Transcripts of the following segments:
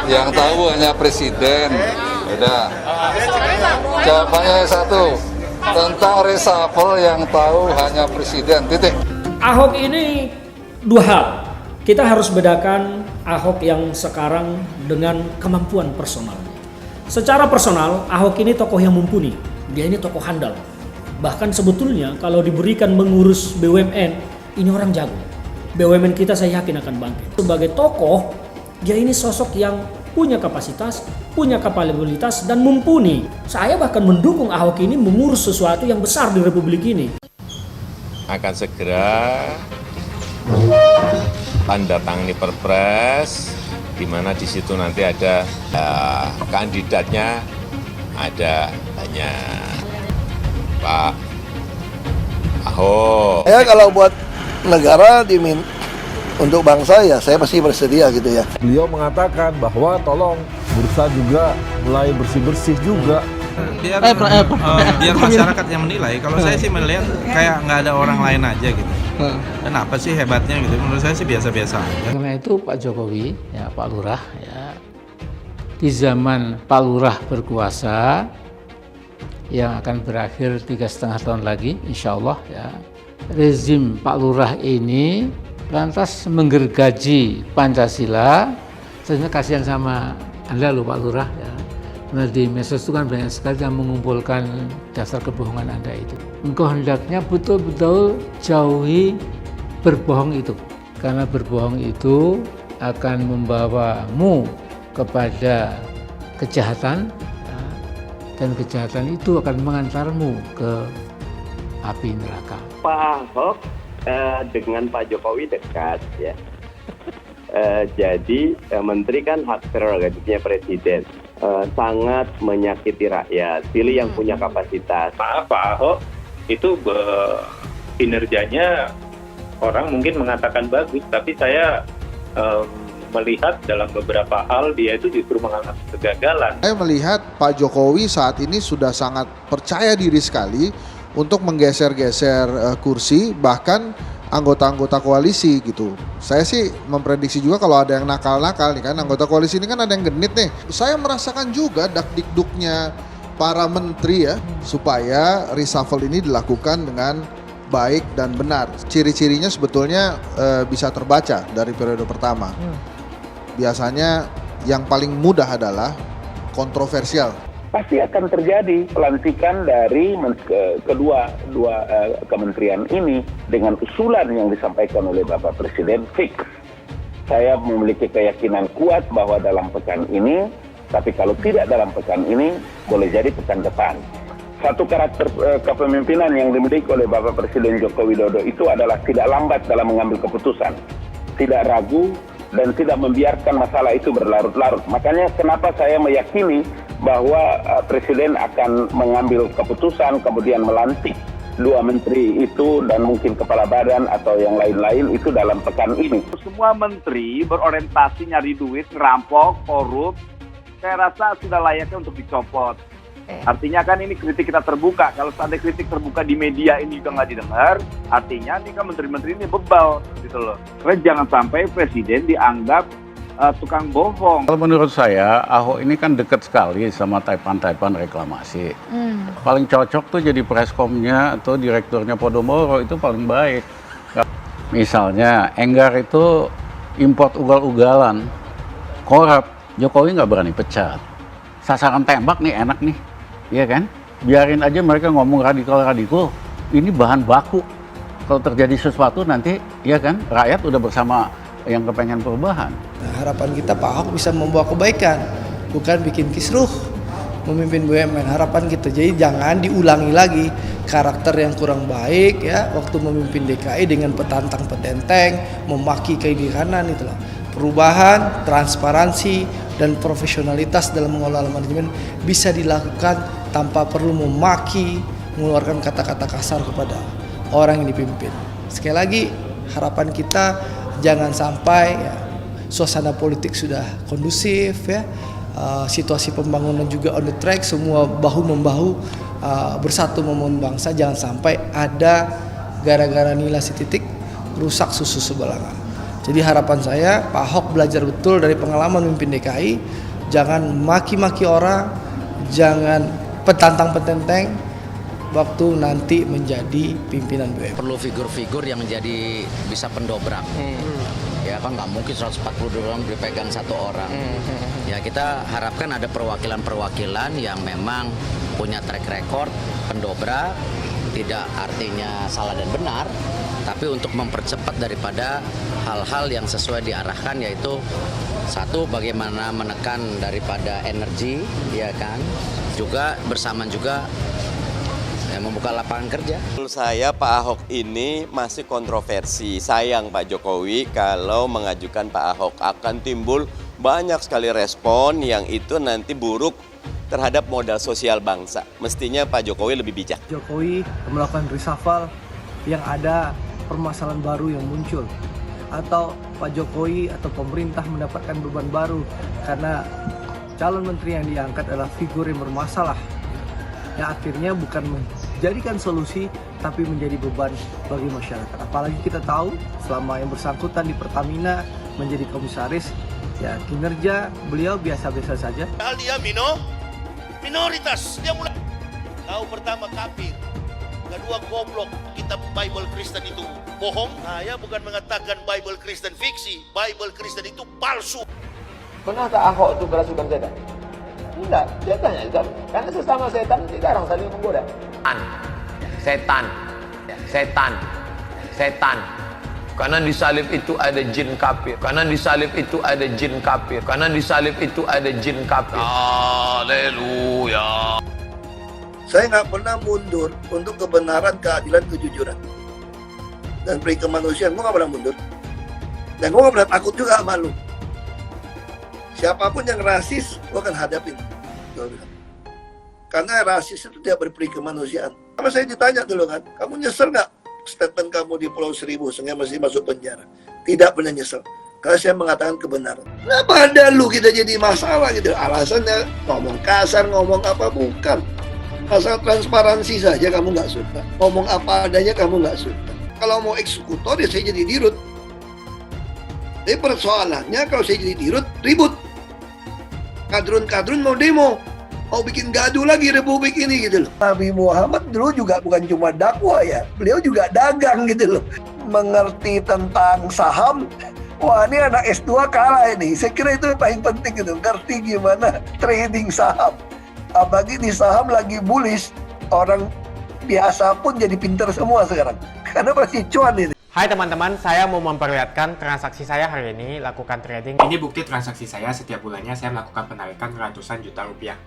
Yang tahu hanya presiden. Udah. Jawabannya satu. Tentang reshuffle yang tahu hanya presiden. Titik. Ahok ini dua hal. Kita harus bedakan Ahok yang sekarang dengan kemampuan personal. Secara personal, Ahok ini tokoh yang mumpuni. Dia ini tokoh handal. Bahkan sebetulnya kalau diberikan mengurus BUMN, ini orang jago. BUMN kita saya yakin akan bangkit. Sebagai tokoh, dia ini sosok yang punya kapasitas, punya kapabilitas, dan mumpuni. Saya bahkan mendukung Ahok ini mengurus sesuatu yang besar di Republik ini. Akan segera tanda tangani Perpres, di mana di situ nanti ada kandidatnya, ada banyak. Pak Ahok. Ya kalau buat negara untuk bangsa ya saya pasti bersedia gitu ya. Beliau mengatakan bahwa tolong bursa juga mulai bersih-bersih juga. Biar masyarakat yang menilai. Kalau saya sih melihat kayak nggak ada orang lain aja gitu. Dan apa sih hebatnya gitu? Menurut saya sih biasa-biasa aja. Karena itu Pak Jokowi, ya Pak Lurah, ya di zaman Pak Lurah berkuasa yang akan berakhir 3,5 tahun lagi, insya Allah ya. Rezim Pak Lurah ini lantas menggergaji Pancasila. Sebenarnya kasihan sama Anda loh Pak Lurah ya. Nah, di medsos itu kan banyak sekali yang mengumpulkan dasar kebohongan Anda itu. Engkau hendaknya betul-betul jauhi berbohong itu. Karena berbohong itu akan membawamu kepada kejahatan, ya, dan kejahatan itu akan mengantarmu ke api neraka. Pak Ahok dengan Pak Jokowi dekat ya. Jadi menteri kan hak prerogatifnya presiden. Sangat menyakiti rakyat. Pilih yang punya kapasitas. Maaf Pak Ahok itu kinerjanya orang mungkin mengatakan bagus, tapi saya melihat dalam beberapa hal dia itu justru mengalami kegagalan. Saya melihat Pak Jokowi saat ini sudah sangat percaya diri sekali untuk menggeser-geser kursi, bahkan anggota-anggota koalisi gitu. Saya sih memprediksi juga kalau ada yang nakal-nakal nih kan, anggota koalisi ini kan ada yang genit nih. Saya merasakan juga dak-dikduknya para menteri ya, supaya reshuffle ini dilakukan dengan baik dan benar. Ciri-cirinya sebetulnya bisa terbaca dari periode pertama. Biasanya yang paling mudah adalah kontroversial. Pasti akan terjadi pelantikan dari kedua kementerian ini dengan usulan yang disampaikan oleh Bapak Presiden fix. Saya memiliki keyakinan kuat bahwa dalam pekan ini, tapi kalau tidak dalam pekan ini, boleh jadi pekan depan. Satu karakter kepemimpinan yang dimiliki oleh Bapak Presiden Joko Widodo itu adalah tidak lambat dalam mengambil keputusan, tidak ragu, dan tidak membiarkan masalah itu berlarut-larut. Makanya kenapa saya meyakini bahwa Presiden akan mengambil keputusan kemudian melantik dua menteri itu dan mungkin kepala badan atau yang lain-lain itu dalam pekan ini. Semua menteri berorientasi nyari duit, ngerampok, korup, saya rasa sudah layaknya untuk dicopot. Artinya kan ini kritik kita terbuka. Kalau ada kritik terbuka di media ini juga nggak didengar, artinya ini kan menteri-menteri ini bebal gitu loh. Karena jangan sampai presiden dianggap tukang bohong. Kalau menurut saya, Ahok ini kan dekat sekali sama taipan-taipan reklamasi. Paling cocok tuh jadi preskomnya atau direkturnya Podomoro, itu paling baik. Misalnya, Enggar itu import ugal-ugalan, korup, Jokowi nggak berani pecat. Sasaran tembak nih enak nih, iya kan? Biarin aja mereka ngomong radikal-radikal, ini bahan baku. Kalau terjadi sesuatu nanti, ya kan, rakyat udah bersama yang kepengen perubahan. Nah, harapan kita Pak Ahok bisa membawa kebaikan, bukan bikin kisruh memimpin BUMN. Harapan kita, jadi jangan diulangi lagi karakter yang kurang baik ya waktu memimpin DKI dengan petantang-petenteng, memaki kiri kanan itulah. Perubahan, transparansi, dan profesionalitas dalam mengelola manajemen bisa dilakukan tanpa perlu memaki, mengeluarkan kata-kata kasar kepada orang yang dipimpin. Sekali lagi, harapan kita jangan sampai ya, suasana politik sudah kondusif ya, situasi pembangunan juga on the track, semua bahu-membahu bersatu membangun bangsa. Jangan sampai ada gara-gara nilai setitik rusak susu sebelah. Jadi harapan saya Pak Ahok belajar betul dari pengalaman memimpin DKI, jangan maki-maki orang, jangan petantang-petenteng waktu nanti menjadi pimpinan BUMN. Perlu figur-figur yang menjadi bisa pendobrak. Ya kan nggak mungkin 140 orang dipegang satu orang. Ya kita harapkan ada perwakilan-perwakilan yang memang punya track record pendobrak, tidak artinya salah dan benar, tapi untuk mempercepat daripada hal-hal yang sesuai diarahkan, yaitu satu bagaimana menekan daripada energi, ya kan, juga bersamaan juga membuka lapangan kerja. Menurut saya Pak Ahok ini masih kontroversi. Sayang Pak Jokowi kalau mengajukan Pak Ahok, akan timbul banyak sekali respon yang itu nanti buruk terhadap modal sosial bangsa. Mestinya Pak Jokowi lebih bijak. Jokowi melakukan reshuffle yang ada permasalahan baru yang muncul, atau Pak Jokowi atau pemerintah mendapatkan beban baru karena calon menteri yang diangkat adalah figur yang bermasalah, yang akhirnya bukan menjadikan solusi tapi menjadi beban bagi masyarakat. Apalagi kita tahu selama yang bersangkutan di Pertamina menjadi komisaris, ya kinerja beliau biasa-biasa saja. Dia minoritas, dia mulai tahu pertama kafir, kedua goblok. Kitab Bible Kristen itu bohong. Saya bukan mengatakan Bible Kristen fiksi, Bible Kristen itu palsu. Pernahkah Ahok itu kerasukan setan? Tidak, dia tanya itu. Karena sesama setan tidak orang saling menggoda. Setan. Karena di salib itu ada jin kafir. Haleluya. Saya nggak pernah mundur untuk kebenaran, keadilan, kejujuran, dan peri kemanusiaan. Gue nggak pernah mundur. Dan gue nggak pernah takut juga sama lu. Siapapun yang rasis, gue akan hadapin. Karena rasis itu tidak berperi kemanusiaan. Sama saya ditanya dulu kan, kamu nyesel nggak statement kamu di Pulau Seribu sehingga masih masuk penjara? Tidak pernah nyesel. Karena saya mengatakan kebenaran. Kenapa ada lu kita jadi masalah gitu? Alasannya ngomong kasar, ngomong apa, bukan. Asal transparansi saja kamu nggak suka. Ngomong apa adanya kamu nggak suka. Kalau mau eksekutor ya saya jadi dirut. Tapi persoalannya kalau saya jadi dirut, ribut. Kadrun-kadrun mau demo, mau bikin gaduh lagi republik ini gitu loh. Nabi Muhammad dulu juga bukan cuma dakwah ya, beliau juga dagang gitu loh. Mengerti tentang saham, wah ini anak S2 kalah ini. Saya kira itu yang paling penting gitu, ngerti gimana trading saham. Apalagi di saham lagi bullish, orang biasa pun jadi pintar semua sekarang. Karena pasti cuan ini. Hai teman-teman, saya mau memperlihatkan transaksi saya hari ini lakukan trading. Ini bukti transaksi saya, setiap bulannya saya melakukan penarikan ratusan juta rupiah.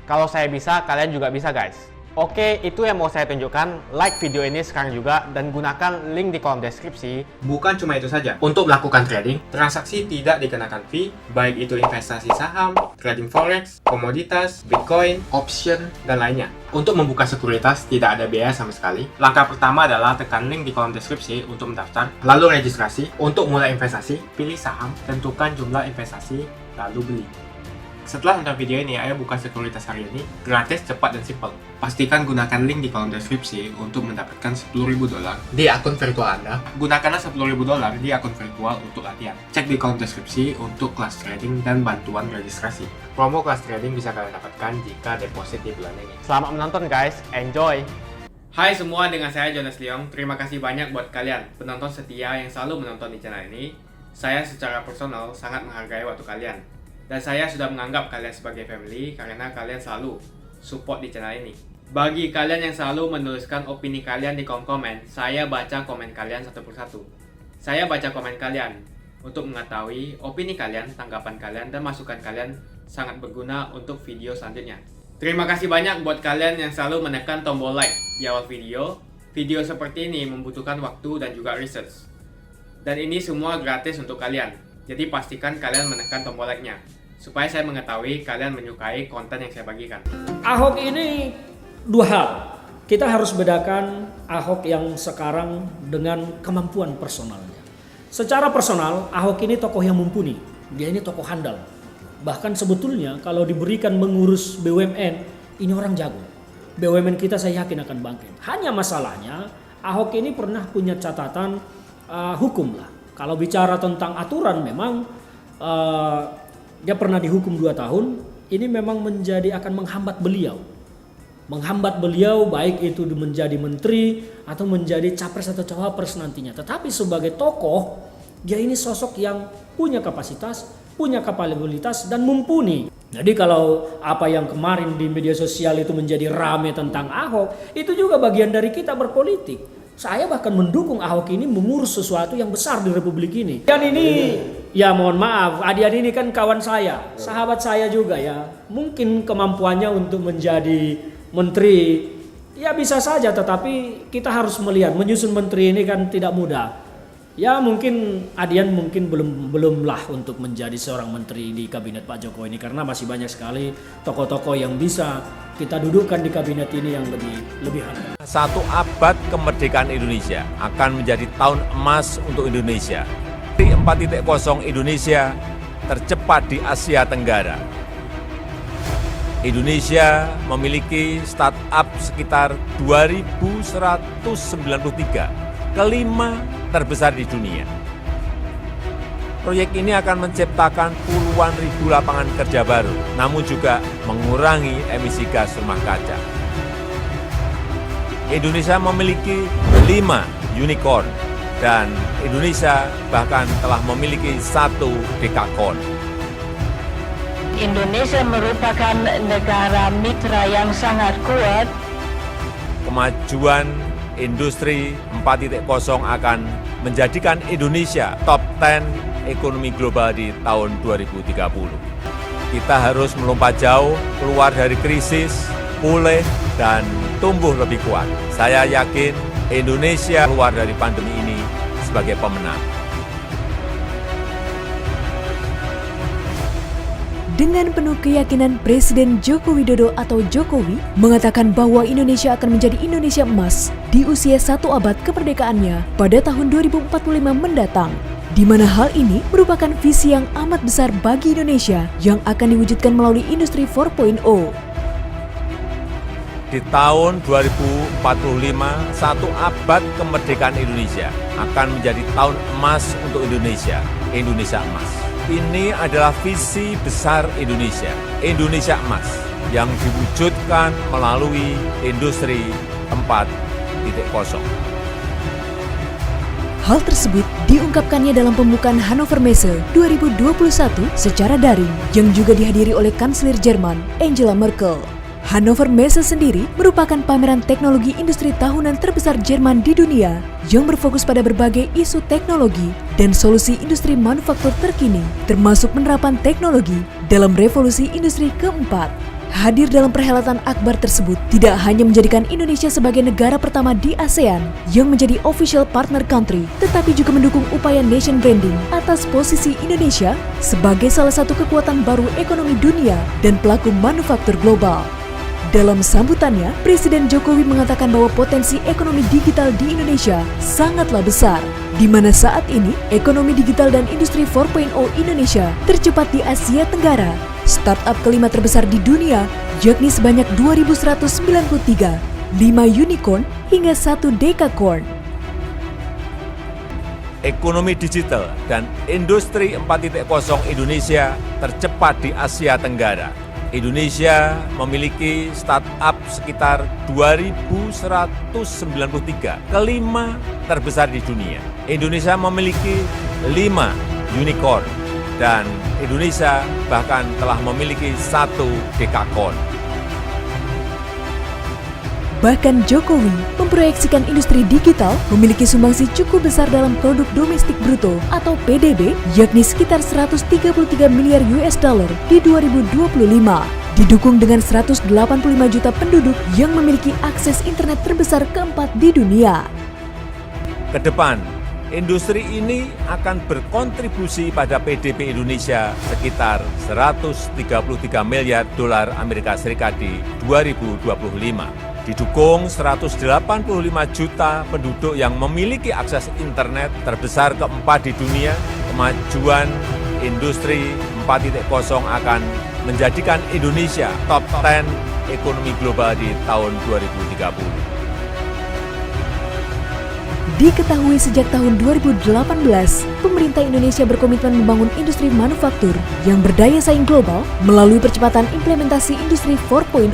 Kalau saya bisa, kalian juga bisa guys. Oke, itu yang mau saya tunjukkan. Like video ini sekarang juga dan gunakan link di kolom deskripsi. Bukan cuma itu saja. Untuk melakukan trading, transaksi tidak dikenakan fee, baik itu investasi saham, trading forex, komoditas, bitcoin, option, dan lainnya. Untuk membuka sekuritas, tidak ada biaya sama sekali. Langkah pertama adalah tekan link di kolom deskripsi untuk mendaftar, lalu registrasi. Untuk mulai investasi, pilih saham, tentukan jumlah investasi, lalu beli. Setelah nonton video ini, ayo buka sekuritas hari ini, gratis, cepat, dan simple. Pastikan gunakan link di kolom deskripsi untuk mendapatkan $10.000 di akun virtual Anda. Gunakanlah $10.000 di akun virtual untuk latihan. Cek di kolom deskripsi untuk kelas trading dan bantuan registrasi. Promo kelas trading bisa kalian dapatkan jika deposit di bulan ini. Selamat menonton guys, enjoy! Hai semua, dengan saya Jonas Leong. Terima kasih banyak buat kalian, penonton setia yang selalu menonton di channel ini. Saya secara personal sangat menghargai waktu kalian. Dan saya sudah menganggap kalian sebagai family karena kalian selalu support di channel ini. Bagi kalian yang selalu menuliskan opini kalian di kolom komen, saya baca komen kalian satu persatu. Saya baca komen kalian untuk mengetahui opini kalian, tanggapan kalian, dan masukan kalian sangat berguna untuk video selanjutnya. Terima kasih banyak buat kalian yang selalu menekan tombol like di awal video. Video seperti ini membutuhkan waktu dan juga research. Dan ini semua gratis untuk kalian. Jadi pastikan kalian menekan tombol like-nya, supaya saya mengetahui kalian menyukai konten yang saya bagikan. Ahok ini dua hal. Kita harus bedakan Ahok yang sekarang dengan kemampuan personalnya. Secara personal, Ahok ini tokoh yang mumpuni. Dia ini tokoh handal. Bahkan sebetulnya kalau diberikan mengurus BUMN, ini orang jago. BUMN kita saya yakin akan bangkit. Hanya masalahnya, Ahok ini pernah punya catatan hukum lah. Kalau bicara tentang aturan memang dia pernah dihukum 2 tahun, ini memang akan menghambat beliau. Menghambat beliau baik itu menjadi menteri atau menjadi capres atau cawapres nantinya. Tetapi sebagai tokoh, dia ini sosok yang punya kapasitas, punya kapabilitas dan mumpuni. Jadi kalau apa yang kemarin di media sosial itu menjadi rame tentang Ahok, itu juga bagian dari kita berpolitik. Saya bahkan mendukung Ahok ini mengurus sesuatu yang besar di Republik ini. Dan ini, ya mohon maaf, Adian ini kan kawan saya, sahabat saya juga ya. Mungkin kemampuannya untuk menjadi menteri, ya bisa saja, tetapi kita harus melihat menyusun menteri ini kan tidak mudah. Ya mungkin Adian mungkin belumlah untuk menjadi seorang menteri di kabinet Pak Jokowi ini, karena masih banyak sekali tokoh-tokoh yang bisa kita dudukkan di kabinet ini yang lebih handal. 1 abad kemerdekaan Indonesia akan menjadi tahun emas untuk Indonesia. Di 4.0 Indonesia tercepat di Asia Tenggara. Indonesia memiliki startup sekitar 2.193, kelima terbesar di dunia. Proyek ini akan menciptakan puluhan ribu lapangan kerja baru, namun juga mengurangi emisi gas rumah kaca. Indonesia memiliki 5 unicorn dan Indonesia bahkan telah memiliki 1 dekakorn. Indonesia merupakan negara mitra yang sangat kuat. Kemajuan industri 4.0 akan menjadikan Indonesia top 10 ekonomi global di tahun 2030. Kita harus melompat jauh, keluar dari krisis, pulih, dan tumbuh lebih kuat. Saya yakin Indonesia keluar dari pandemi ini sebagai pemenang. Dengan penuh keyakinan Presiden Joko Widodo atau Jokowi mengatakan bahwa Indonesia akan menjadi Indonesia emas di usia 1 abad kemerdekaannya pada tahun 2045 mendatang, di mana hal ini merupakan visi yang amat besar bagi Indonesia yang akan diwujudkan melalui industri 4.0. Di tahun 2045, 1 abad kemerdekaan Indonesia akan menjadi tahun emas untuk Indonesia, Indonesia emas. Ini adalah visi besar Indonesia, Indonesia emas, yang diwujudkan melalui industri 4.0. Hal tersebut diungkapkannya dalam pembukaan Hannover Messe 2021 secara daring yang juga dihadiri oleh Kanselir Jerman Angela Merkel. Hannover Messe sendiri merupakan pameran teknologi industri tahunan terbesar Jerman di dunia yang berfokus pada berbagai isu teknologi dan solusi industri manufaktur terkini, termasuk penerapan teknologi dalam revolusi industri keempat. Hadir dalam perhelatan akbar tersebut tidak hanya menjadikan Indonesia sebagai negara pertama di ASEAN yang menjadi official partner country, tetapi juga mendukung upaya nation branding atas posisi Indonesia sebagai salah satu kekuatan baru ekonomi dunia dan pelaku manufaktur global. Dalam sambutannya, Presiden Jokowi mengatakan bahwa potensi ekonomi digital di Indonesia sangatlah besar, di mana saat ini ekonomi digital dan industri 4.0 Indonesia tercepat di Asia Tenggara. Startup kelima terbesar di dunia, yakni sebanyak 2.193, 5 unicorn hingga 1 dekakorn. Ekonomi digital dan industri 4.0 Indonesia tercepat di Asia Tenggara. Indonesia memiliki startup sekitar 2.193, kelima terbesar di dunia. Indonesia memiliki 5 unicorn dan Indonesia bahkan telah memiliki 1 dekakorn. Bahkan Jokowi memproyeksikan industri digital memiliki sumbangsi cukup besar dalam produk domestik bruto atau PDB, yakni sekitar 133 miliar US dollar di 2025. Didukung dengan 185 juta penduduk yang memiliki akses internet terbesar keempat di dunia. Kedepan, industri ini akan berkontribusi pada PDB Indonesia sekitar 133 miliar dolar Amerika Serikat di 2025. Didukung 185 juta penduduk yang memiliki akses internet terbesar keempat di dunia, kemajuan industri 4.0 akan menjadikan Indonesia top 10 ekonomi global di tahun 2030. Diketahui sejak tahun 2018, pemerintah Indonesia berkomitmen membangun industri manufaktur yang berdaya saing global melalui percepatan implementasi Industri 4.0.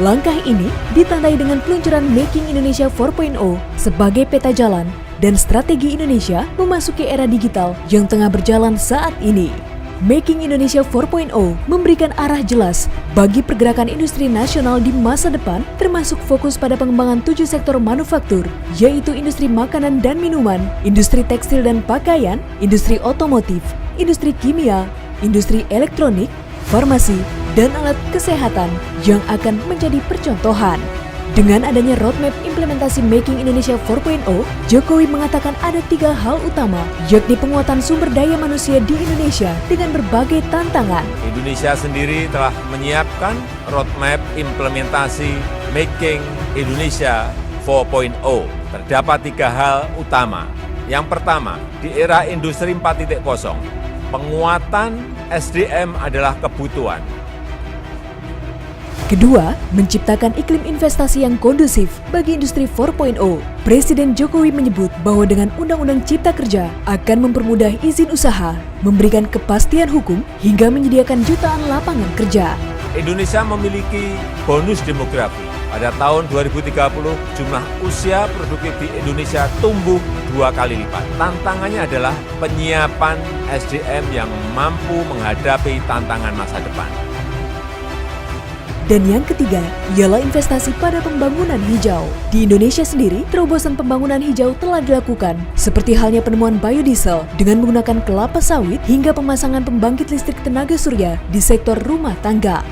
Langkah ini ditandai dengan peluncuran Making Indonesia 4.0 sebagai peta jalan dan strategi Indonesia memasuki era digital yang tengah berjalan saat ini. Making Indonesia 4.0 memberikan arah jelas bagi pergerakan industri nasional di masa depan, termasuk fokus pada pengembangan 7 sektor manufaktur, yaitu industri makanan dan minuman, industri tekstil dan pakaian, industri otomotif, industri kimia, industri elektronik, farmasi, dan alat kesehatan yang akan menjadi percontohan. Dengan adanya roadmap implementasi Making Indonesia 4.0, Jokowi mengatakan ada 3 hal utama, yakni penguatan sumber daya manusia di Indonesia dengan berbagai tantangan. Indonesia sendiri telah menyiapkan roadmap implementasi Making Indonesia 4.0. Terdapat 3 hal utama. Yang pertama, di era industri 4.0, penguatan SDM adalah kebutuhan. Kedua, menciptakan iklim investasi yang kondusif bagi industri 4.0. Presiden Jokowi menyebut bahwa dengan Undang-Undang Cipta Kerja akan mempermudah izin usaha, memberikan kepastian hukum, hingga menyediakan jutaan lapangan kerja. Indonesia memiliki bonus demografi. Pada tahun 2030, jumlah usia produktif di Indonesia tumbuh 2 kali lipat. Tantangannya adalah penyiapan SDM yang mampu menghadapi tantangan masa depan. Dan yang ketiga, ialah investasi pada pembangunan hijau. Di Indonesia sendiri, terobosan pembangunan hijau telah dilakukan, seperti halnya penemuan biodiesel dengan menggunakan kelapa sawit hingga pemasangan pembangkit listrik tenaga surya di sektor rumah tangga.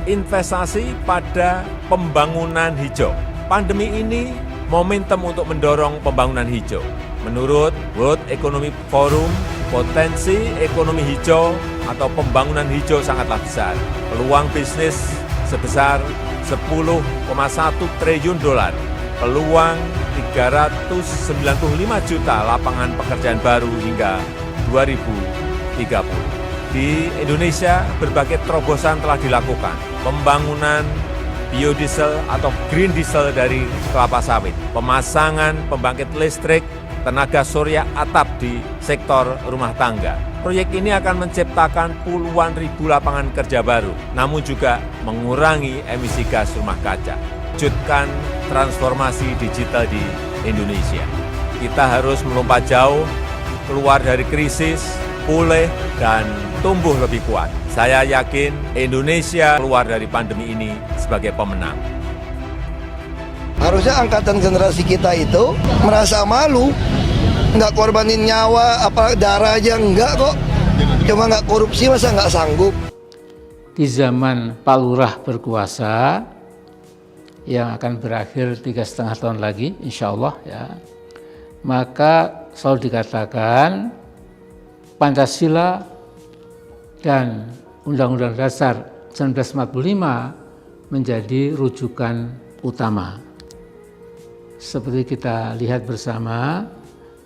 Investasi pada pembangunan hijau. Pandemi ini momentum untuk mendorong pembangunan hijau. Menurut World Economic Forum, potensi ekonomi hijau atau pembangunan hijau sangatlah besar. Peluang bisnis sebesar 10,1 triliun dolar, peluang 395 juta lapangan pekerjaan baru hingga 2030. Di Indonesia, berbagai terobosan telah dilakukan. Pembangunan biodiesel atau green diesel dari kelapa sawit, pemasangan pembangkit listrik tenaga surya atap di sektor rumah tangga. Proyek ini akan menciptakan puluhan ribu lapangan kerja baru, namun juga mengurangi emisi gas rumah kaca. Wujudkan transformasi digital di Indonesia. Kita harus melompat jauh, keluar dari krisis, pulih, dan tumbuh lebih kuat. Saya yakin Indonesia keluar dari pandemi ini sebagai pemenang. Harusnya angkatan generasi kita itu merasa malu, nggak korbanin nyawa, apa darah aja enggak kok. Cuma nggak korupsi, masa nggak sanggup. Di zaman Pak Lurah berkuasa, yang akan berakhir 3,5 tahun lagi, insya Allah ya, maka selalu dikatakan Pancasila dan Undang-Undang Dasar 1945 menjadi rujukan utama. Seperti kita lihat bersama,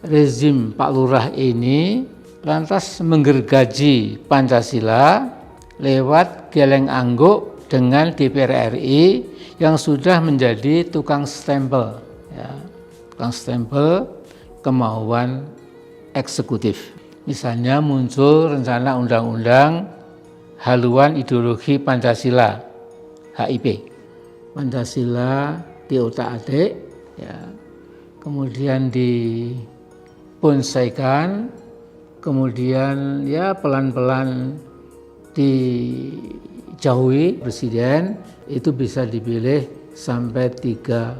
rezim Pak Lurah ini lantas menggergaji Pancasila lewat geleng angguk dengan DPR RI yang sudah menjadi tukang stempel, ya, tukang stempel kemauan eksekutif. Misalnya muncul rencana undang-undang haluan ideologi Pancasila, HIP. Pancasila diotak-atik, ya, kemudian dibonsaikan, kemudian ya pelan-pelan dijauhi. Presiden itu bisa dipilih sampai 3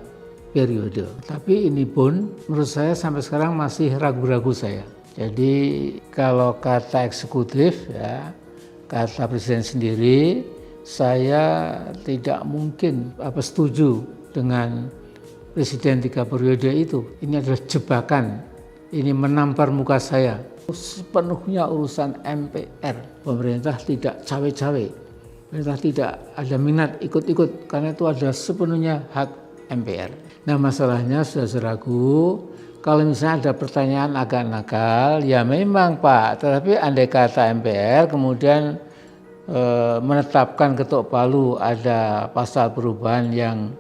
periode. Tapi ini pun menurut saya sampai sekarang masih ragu-ragu saya. Jadi kalau kata eksekutif, ya, kata presiden sendiri, saya tidak mungkin setuju dengan presiden 3 periode itu. Ini adalah jebakan, ini menampar muka saya. Sepenuhnya urusan MPR. Pemerintah tidak cawe-cawe, pemerintah tidak ada minat ikut-ikut, karena itu adalah sepenuhnya hak MPR. Nah, masalahnya sudah ragu. Kalau misalnya ada pertanyaan agak nakal, ya memang Pak, tetapi andai kata MPR kemudian menetapkan ketok palu ada pasal perubahan yang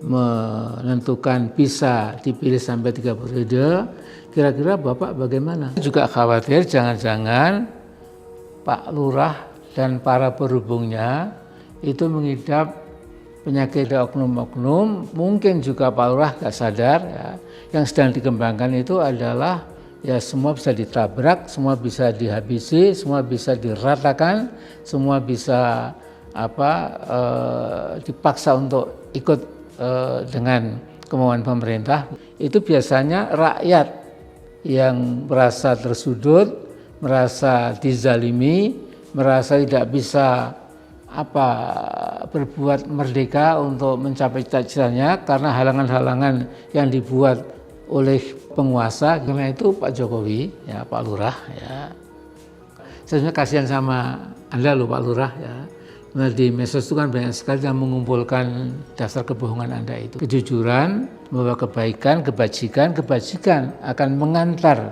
menentukan bisa dipilih sampai 3 periode, kira-kira Bapak bagaimana? Juga khawatir jangan-jangan Pak Lurah dan para berhubungnya itu mengidap penyakit oknum-oknum, mungkin juga Pak Lurah nggak sadar ya. Yang sedang dikembangkan itu adalah ya semua bisa ditabrak, semua bisa dihabisi, semua bisa diratakan, semua bisa dipaksa untuk ikut dengan kemauan pemerintah. Itu biasanya rakyat yang merasa tersudut, merasa dizalimi, merasa tidak bisa berbuat merdeka untuk mencapai cita-citanya karena halangan-halangan yang dibuat oleh penguasa. Karena itu Pak Jokowi, ya Pak Lurah, ya saya sebenarnya kasihan sama Anda loh Pak Lurah ya. Nah, di medsos itu kan banyak sekali yang mengumpulkan dasar kebohongan Anda itu. Kejujuran, membawa kebaikan, kebajikan akan mengantar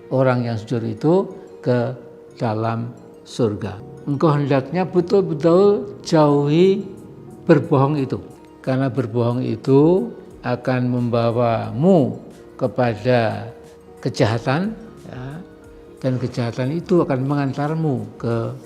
orang yang jujur itu ke dalam surga. Engkau hendaknya betul-betul jauhi berbohong itu. Karena berbohong itu akan membawamu kepada kejahatan, ya, dan kejahatan itu akan mengantarmu ke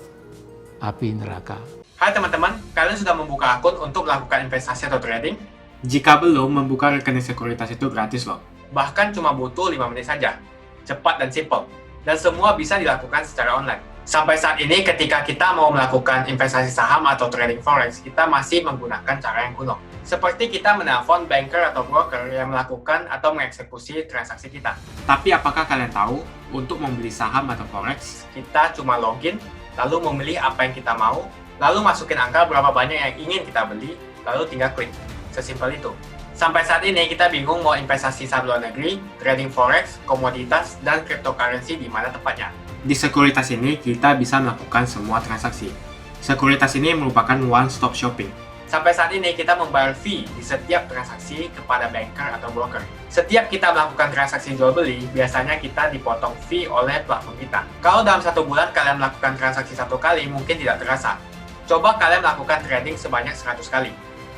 api neraka. Hai teman-teman, kalian sudah membuka akun untuk melakukan investasi atau trading? Jika belum, membuka rekening sekuritas itu gratis loh. Bahkan cuma butuh 5 menit saja. Cepat dan simple. Dan semua bisa dilakukan secara online. Sampai saat ini ketika kita mau melakukan investasi saham atau trading forex, kita masih menggunakan cara yang kuno. Seperti kita menelpon banker atau broker yang melakukan atau mengeksekusi transaksi kita. Tapi apakah kalian tahu, untuk membeli saham atau forex, kita cuma login, lalu memilih apa yang kita mau, lalu masukin angka berapa banyak yang ingin kita beli, lalu tinggal klik. Sesimpel itu. Sampai saat ini kita bingung mau investasi saham luar negeri, trading forex, komoditas, dan cryptocurrency di mana tepatnya. Di sekuritas ini kita bisa melakukan semua transaksi. Sekuritas ini merupakan one-stop shopping. Sampai saat ini kita membayar fee di setiap transaksi kepada banker atau broker. Setiap kita melakukan transaksi jual beli, biasanya kita dipotong fee oleh platform kita. Kalau dalam 1 bulan kalian melakukan transaksi 1 kali, mungkin tidak terasa. Coba kalian melakukan trading sebanyak 100 kali.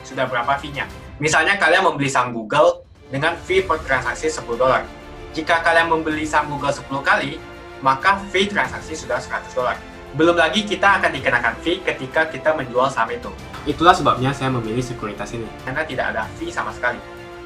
Sudah berapa fee-nya? Misalnya kalian membeli saham Google dengan fee per transaksi $10. Jika kalian membeli saham Google 10 kali, maka fee transaksi sudah $100. Belum lagi kita akan dikenakan fee ketika kita menjual saham itu. Itulah sebabnya saya memilih sekuritas ini, karena tidak ada fee sama sekali.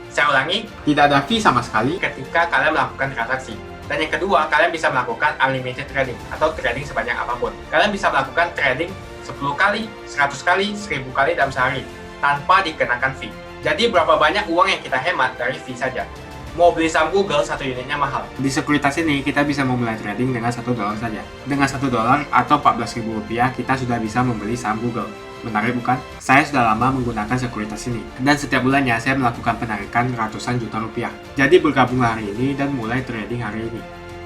Saya ulangi, tidak ada fee sama sekali ketika kalian melakukan transaksi. Dan yang kedua, kalian bisa melakukan unlimited trading atau trading sebanyak apapun. Kalian bisa melakukan trading 10 kali, 100 kali, 1000 kali dalam sehari tanpa dikenakan fee. Jadi berapa banyak uang yang kita hemat dari fee saja. Mau beli saham Google 1 unitnya mahal. Di sekuritas ini kita bisa memulai trading dengan $1 saja. Dengan $1 atau Rp14.000 kita sudah bisa membeli saham Google. Menarik bukan? Saya sudah lama menggunakan sekuritas ini. Dan setiap bulannya saya melakukan penarikan ratusan juta rupiah. Jadi bergabunglah hari ini dan mulai trading hari ini.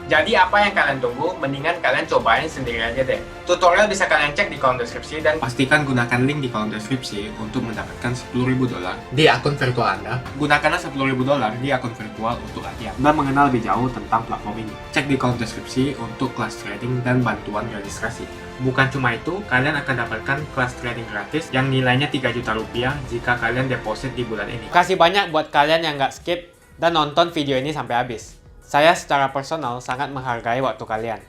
Jadi apa yang kalian tunggu? Mendingan kalian cobain sendiri aja deh. Tutorial bisa kalian cek di kolom deskripsi dan pastikan gunakan link di kolom deskripsi untuk mendapatkan $10.000 di akun virtual Anda. Gunakanlah $10.000 di akun virtual untuk latihan dan mengenal lebih jauh tentang platform ini. Cek di kolom deskripsi untuk kelas trading dan bantuan registrasi. Bukan cuma itu, kalian akan dapatkan kelas trading gratis yang nilainya Rp3 juta jika kalian deposit di bulan ini. Kasih banyak buat kalian yang nggak skip dan nonton video ini sampai habis. Saya secara personal sangat menghargai waktu kalian.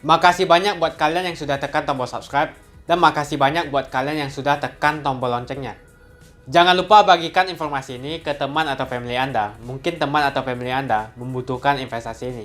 Makasih banyak buat kalian yang sudah tekan tombol subscribe, dan makasih banyak buat kalian yang sudah tekan tombol loncengnya. Jangan lupa bagikan informasi ini ke teman atau family Anda. Mungkin teman atau family Anda membutuhkan investasi ini.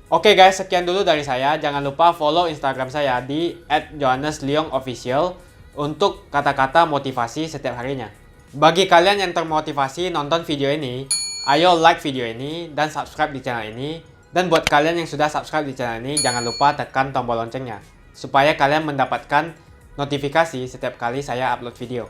Oke guys, sekian dulu dari saya. Jangan lupa follow Instagram saya di @johannesleongofficial untuk kata-kata motivasi setiap harinya. Bagi kalian yang termotivasi nonton video ini, ayo like video ini dan subscribe di channel ini. Dan buat kalian yang sudah subscribe di channel ini, jangan lupa tekan tombol loncengnya supaya kalian mendapatkan notifikasi setiap kali saya upload video.